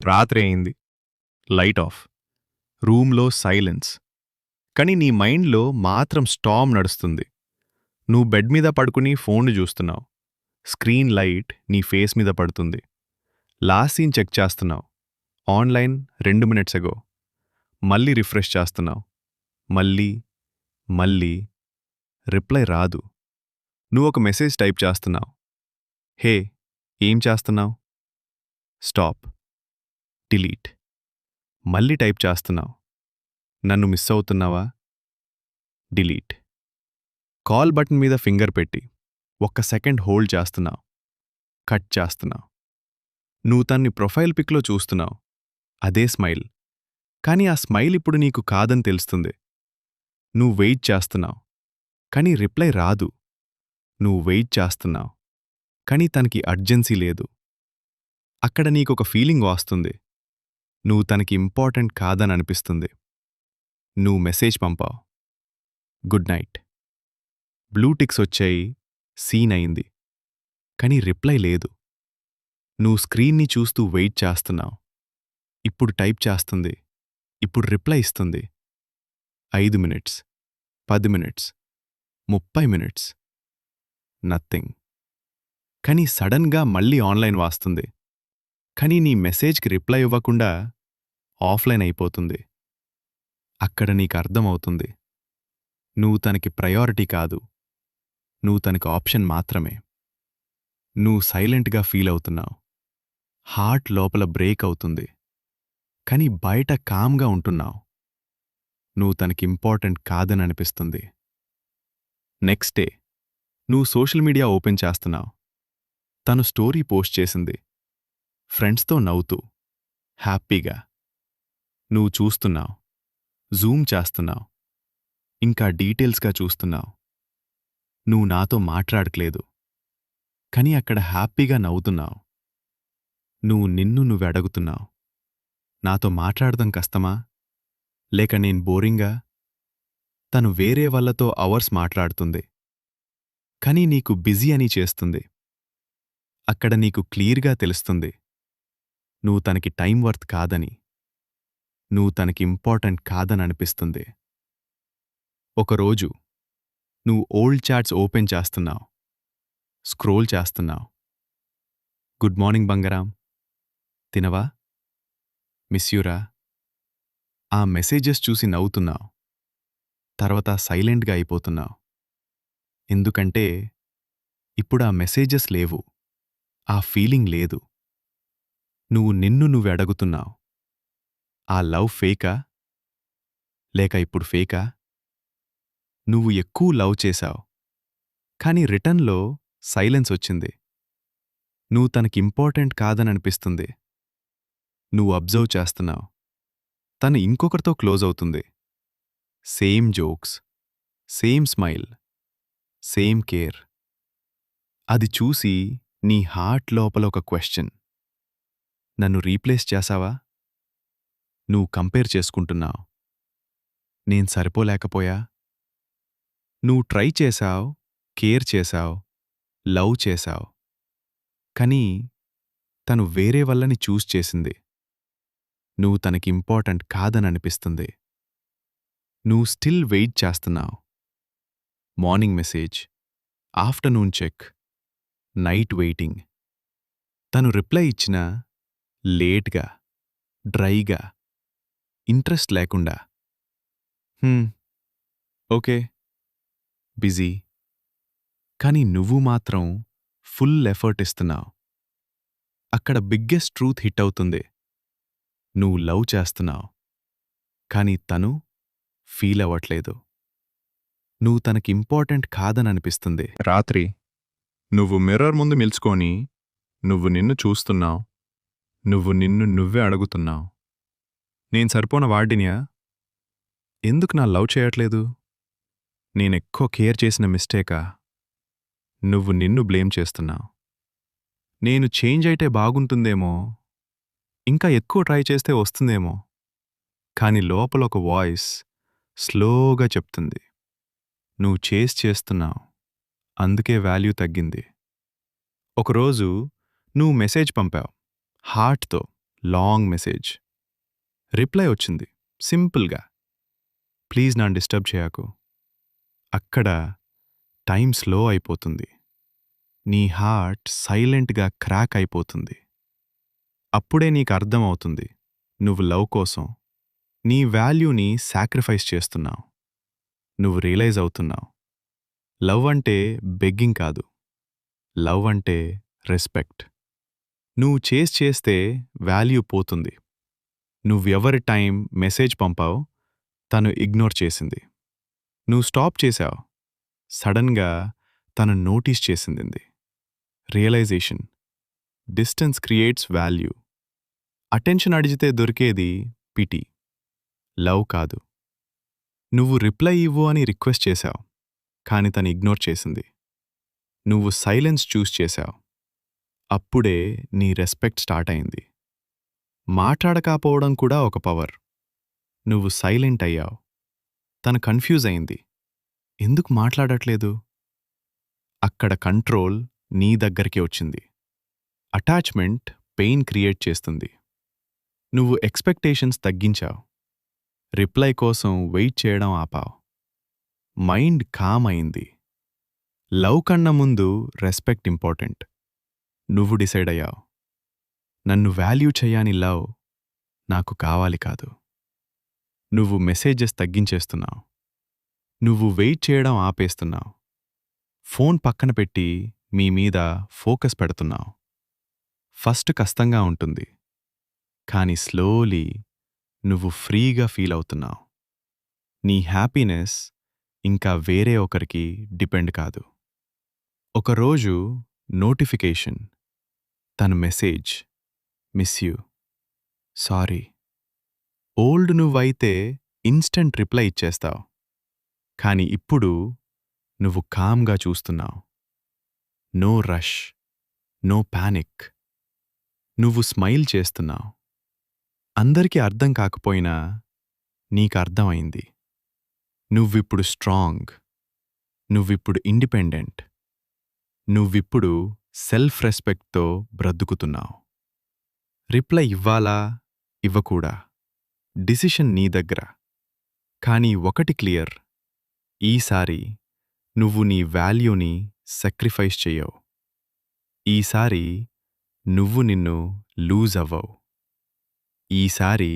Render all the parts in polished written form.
రాత్రి అయింది. Light of. రూమ్లో సైలెన్స్. కాని నీ మైండ్లో మాత్రం స్టార్మ్ నడుస్తుంది. నువ్వు బెడ్ మీద పడుకుని ఫోన్ను చూస్తున్నావు. స్క్రీన్ లైట్ నీ ఫేస్ మీద పడుతుంది. లాస్ట్ సీన్ చెక్ చేస్తున్నావు. ఆన్లైన్ 2 minutes అగో. మళ్ళీ రిఫ్రెష్ చేస్తున్నావు. మళ్ళీ రిప్లై రాదు. నువ్వొక మెసేజ్ టైప్ చేస్తున్నావు. హే, ఏం చేస్తున్నావు? స్టాప్. డిలీట్. మళ్ళీ టైప్ చేస్తున్నావు. నన్ను మిస్ అవుతున్నావా? డిలీట్. కాల్ బటన్ మీద ఫింగర్ పెట్టి 1 సెకండ్ హోల్డ్ చేస్తున్నావు. కట్ చేస్తున్నావు. నువ్వు తన్ని ప్రొఫైల్ పిక్లో చూస్తున్నావు. అదే స్మైల్. కాని ఆ స్మైల్ ఇప్పుడు నీకు కాదని తెలుస్తుంది. నువ్వు వెయిట్ చేస్తున్నావు. కాని రిప్లై రాదు. నువ్వు వెయిట్ చేస్తున్నావు. కాని తనకి అర్జెన్సీ లేదు. అక్కడ నీకొక ఫీలింగ్ వస్తుంది. నువ్వు తనకి ఇంపార్టెంట్ కాదని అనిపిస్తుంది. నువ్వు మెసేజ్ పంపావు. Good night. బ్లూ టిక్స్ వచ్చాయి. సీన్ అయింది. కాని రిప్లై లేదు. నువ్వు స్క్రీన్ని చూస్తూ వెయిట్ చేస్తున్నావు. ఇప్పుడు టైప్ చేస్తుంది. ఇప్పుడు రిప్లై ఇస్తుంది. 5 minutes, 10 minutes, 30 minutes. నథింగ్. కాని సడన్గా మళ్ళీ ఆన్లైన్ వాస్తుంది. కాని నీ మెసేజ్కి రిప్లై ఇవ్వకుండా ఆఫ్లైన్ అయిపోతుంది. అక్కడ నీకు అర్థమవుతుంది. నువ్వు తనకి ప్రయారిటీ కాదు. నువ్వు తనకి ఆప్షన్ మాత్రమే. నువ్వు సైలెంట్గా ఫీల్ అవుతున్నావు. హార్ట్ లోపల బ్రేక్ అవుతుంది. కాని బయట కామ్గా ఉంటున్నావు. నువ్వు తనకి ఇంపార్టెంట్ కాదని అనిపిస్తుంది. నెక్స్ట్ డే నువ్వు సోషల్ మీడియా ఓపెన్ చేస్తున్నావు. తను స్టోరీ పోస్ట్ చేసింది. ఫ్రెండ్స్తో నవ్వుతూ, హ్యాపీగా. నువ్వు చూస్తున్నావు. జూమ్ చేస్తున్నావు. ఇంకా డీటెయిల్స్గా చూస్తున్నావు. నువ్వు నాతో మాట్లాడట్లేదు. కాని అక్కడ హ్యాపీగా నవ్వుతున్నావు. నువ్వు నిన్ను అడుగుతున్నావు. నాతో మాట్లాడడం కష్టమా? లేక నేను బోరింగా? తను వేరే వాళ్ళతో అవర్స్ మాట్లాడుతుంది. కాని నీకు బిజీ అని చేస్తుంది. అక్కడ నీకు క్లియర్గా తెలుస్తుంది. నువ్వు తనకి టైం వర్త్ కాదని. నువ్వు తనకి ఇంపార్టెంట్ కాదని అనిపిస్తుంది. ఒకరోజు నువ్వు ఓల్డ్ చాట్స్ ఓపెన్ చేస్తున్నావు. స్క్రోల్ చేస్తున్నావు. గుడ్ మార్నింగ్ బంగారం. తినవా? మిస్యూరా? ఆ మెసేజెస్ చూసి నవ్వుతున్నావు. తర్వాత సైలెంట్గా అయిపోతున్నావు. ఎందుకంటే ఇప్పుడు ఆ మెసేజెస్ లేవు. ఆ ఫీలింగ్ లేదు. నువ్వు నిన్ను అడుగుతున్నావు. ఆ లవ్ ఫేకా? లేక ఇప్పుడు ఫేకా? నువ్వు ఎక్కువ లవ్ చేశావు. కాని రిటర్న్లో సైలెన్స్ వచ్చింది. నువ్వు తనకి ఇంపార్టెంట్ కాదననిపిస్తుంది. నువ్వు అబ్జర్వ్ చేస్తున్నావు. తను ఇంకొకరితో క్లోజ్ అవుతుంది. Same jokes, same smile, same care. అది చూసి నీ హార్ట్ లోపల ఒక క్వశ్చన్. నన్ను రీప్లేస్ చేశావా? నువ్వు కంపేర్ చేసుకుంటున్నావు. నేను సరిపోలేకపోయా? నువ్వు ట్రై చేశావు, కేర్ చేశావు, లవ్ చేశావు. కానీ తను వేరే వాళ్ళని చూస్ చేసింది. నువ్వు తనకి ఇంపార్టెంట్ కాదననిపిస్తుంది. నువ్వు స్టిల్ వెయిట్ చేస్తున్నావు. Morning message, afternoon check, night waiting. తను రిప్లై ఇచ్చినా లేట్గా, డ్రైగా, ఇంట్రెస్ట్ లేకుండా. Okay, busy. కానీ నువ్వు మాత్రం ఫుల్ ఎఫర్ట్ ఇస్తున్నావు. అక్కడ బిగ్గెస్ట్ ట్రూత్ హిట్ అవుతుంది. నువ్వు లవ్ చేస్తున్నావు. కానీ తను ఫీల్ అవ్వట్లేదు. నువ్వు తనకి ఇంపార్టెంట్ కాదననిపిస్తుంది. రాత్రి నువ్వు మిర్రర్ ముందు నిల్చుకొని నువ్వు నిన్ను చూస్తున్నావు. నువ్వు నిన్ను నువ్వే అడుగుతున్నావు. నేను సరిపోన వాడినియా? ఎందుకు నా లవ్ చేయట్లేదు? నేనెక్కువ కేర్ చేసిన మిస్టేకా? నువ్వు నిన్ను బ్లేమ్ చేస్తున్నావు. నేను చేంజ్ అయితే బాగుంటుందేమో, ఇంకా ఎక్కువ ట్రై చేస్తే వస్తుందేమో. కాని లోపల ఒక వాయిస్ స్లోగా చెప్తుంది, నువ్వు చేస్తున్నావు, అందుకే వాల్యూ తగ్గింది. ఒకరోజు నువ్వు మెసేజ్ పంపావు, హార్ట్తో, లాంగ్ మెసేజ్. రిప్లై వచ్చింది సింపుల్గా, ప్లీజ్ నన్ను డిస్టర్బ్ చేయకు. అక్కడ టైం స్లో అయిపోతుంది. నీ హార్ట్ సైలెంట్గా క్రాక్ అయిపోతుంది. అప్పుడే నీకు అర్థమవుతుంది, నువ్వు లవ్ కోసం నీ వాల్యూని సాక్రిఫైస్ చేస్తున్నావు. నువ్వు రియలైజ్ అవుతున్నావు, లవ్ అంటే బెగ్గింగ్ కాదు, లవ్ అంటే రెస్పెక్ట్. నువ్వు చేస్తే వాల్యూ పోతుంది. నువ్వెవరి టైం మెసేజ్ పంపావు, తను ఇగ్నోర్ చేసింది. నువ్వు స్టాప్ చేశావు, సడన్గా తను నోటీస్ చేసింది. Realization. Distance creates value. Attention అడిగితే దొరికేది పిటి, లవ్ కాదు. నువ్వు రిప్లై ఇవ్వు అని రిక్వెస్ట్ చేశావు, కాని తను ఇగ్నోర్ చేసింది. నువ్వు సైలెన్స్ చూస్ చేశావు. అప్పుడే నీ రెస్పెక్ట్ స్టార్ట్ అయింది. మాట్లాడకపోవడం కూడా ఒక పవర్. నువ్వు సైలెంట్ అయ్యావు. తను కన్ఫ్యూజ్ అయింది, ఎందుకు మాట్లాడట్లేదు? అక్కడ కంట్రోల్ నీ దగ్గరికి వచ్చింది. అటాచ్మెంట్ పెయిన్ క్రియేట్ చేస్తుంది. నువ్వు ఎక్స్పెక్టేషన్స్ తగ్గించావు. రిప్లై కోసం వెయిట్ చేయడం ఆపావు. మైండ్ కామ్ అయింది. లవ్ కన్నా ముందు రెస్పెక్ట్ ఇంపార్టెంట్. నువ్వు డిసైడ్ అయ్యావు, నన్ను వాల్యూ చేయని లవ్ నాకు కావాలి కాదు. నువ్వు మెసేజెస్ తగ్గించేస్తున్నావు. నువ్వు వెయిట్ చేయడం ఆపేస్తున్నావు. ఫోన్ పక్కన పెట్టి మీ మీద ఫోకస్ పెడుతున్నావు. ఫస్ట్ కష్టంగా ఉంటుంది, కానీ స్లోలీ నువ్వు ఫ్రీగా ఫీల్ అవుతున్నావు. నీ హ్యాపీనెస్ ఇంకా వేరే ఒకరికి డిపెండ్ కాదు. ఒకరోజు నోటిఫికేషన్, తన message, miss you, sorry. Old నువ్వైతే ఇన్స్టంట్ రిప్లై ఇచ్చేస్తావు, కాని ఇప్పుడు నువ్వు కామ్గా చూస్తున్నావు. No rush, no panic. నువ్వు స్మైల్ చేస్తున్నావు. అందరికీ అర్థం కాకపోయినా నీకర్థమైంది. నువ్విప్పుడు స్ట్రాంగ్, నువ్విప్పుడు ఇండిపెండెంట్, నువ్విప్పుడు సెల్ఫ్ రెస్పెక్ట్తో బ్రతుకుతున్నావు. రిప్లై ఇవ్వాలా ఇవ్వకూడా డిసిషన్ నీ దగ్గర. కానీ ఒకటి క్లియర్, ఈసారి నువ్వు నీ వాల్యూని సాక్రిఫైస్ చెయ్యవు. ఈసారి నువ్వు నిన్ను లూజ్ అవ్వవు. ఈసారి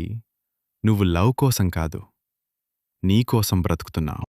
నువ్వు లవ్ కోసం కాదు, నీకోసం బ్రతుకుతున్నావు.